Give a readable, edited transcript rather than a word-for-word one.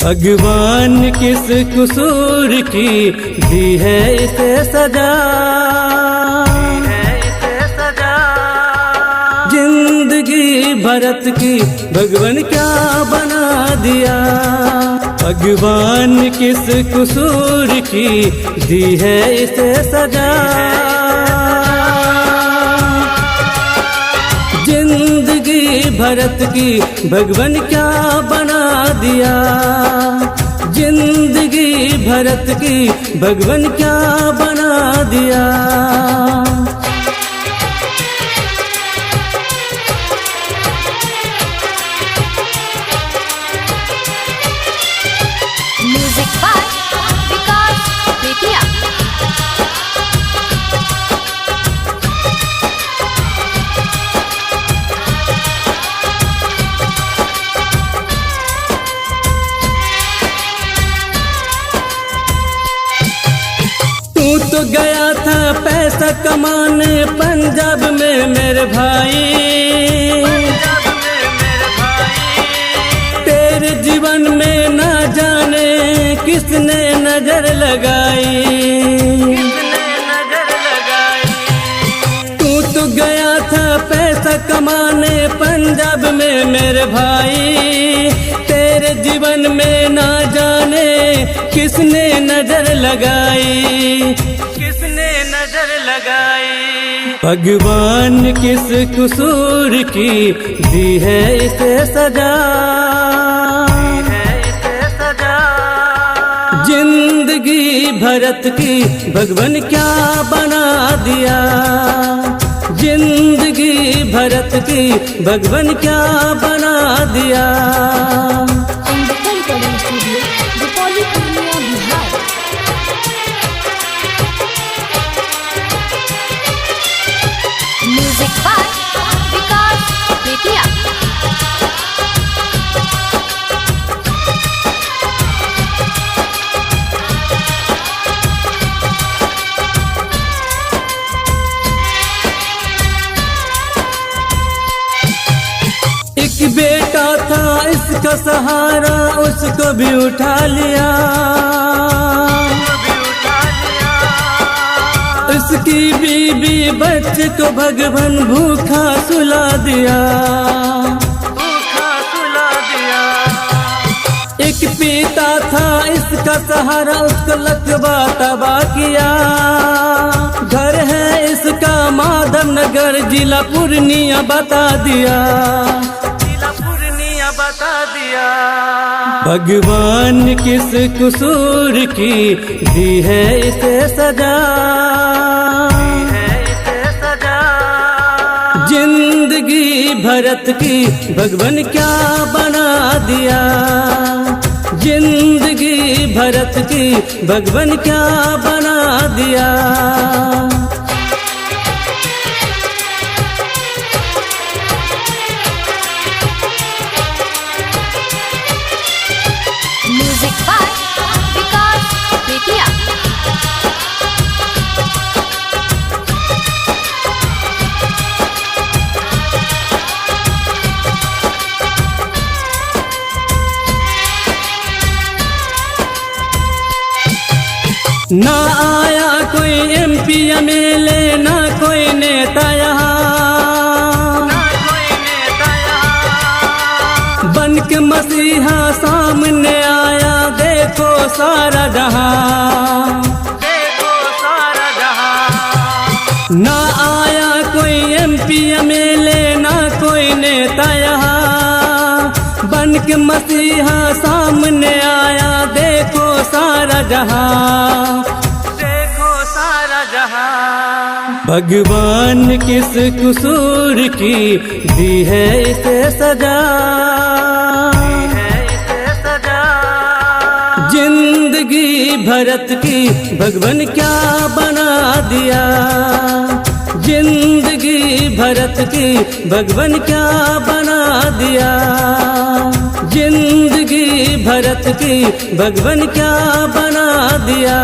भगवान किस कसूर की दी है इसे सजा, जिंदगी भरत की भगवान क्या बना दिया। भगवान किस कसूर की दी है इसे सजा, जिंदगी भरत की भगवान क्या बना दिया। जिंदगी भरत की भगवान क्या बना दिया। म्यूजिक बाय विकास बेतिया। तो गया था पैसा कमाने पंजाब में मेरे भाई, तेरे जीवन में ना जाने किसने नजर लगाई। तू तो गया था पैसा कमाने पंजाब में मेरे भाई, तेरे जीवन में ना जाने किसने नजर लगाई, किसने नजर लगाई। भगवान किस कसूर की दी है इसे सजा, जिंदगी भरत की भगवान क्या बना दिया। जिंदगी भरत की भगवान क्या बना दिया। म्यूजिक बाय विकास बेतिया। एक बेटा था इसका सहारा, उसको भी उठा लिया। उसकी बीबी बच्चे को भगवान भूखा सुला दिया, भूखा सुला दिया। एक पिता था इसका सहारा, उसको लकवा तबाह किया। घर है इसका माधव नगर, जिला पूर्णिया बता दिया, जिला पूर्णिया बता दिया। भगवान किस कसूर की दी है इसे सजा, जिंदगी भरत की भगवान क्या बना दिया। जिंदगी भरत की भगवान क्या बना दिया। म्यूजिक बाय विकास बेतिया। ना आया कोई MP MLA, ना कोई नेता यहाँ, बन के मसीहा सामने आया, देखो सारा जहां, देखो सारा जहां। ना आया कोई MP MLA, ना कोई नेता यहाँ, बन के मसीहा सामने आया, देखो सारा जहां, देखो सारा जहां। भगवान किस कसूर की दी है इसे सजा, जिंदगी भरत की भगवान क्या बना दिया। जिंदगी भरत की भगवान क्या बना दिया। जिंदगी भरत की भगवान क्या बना दिया।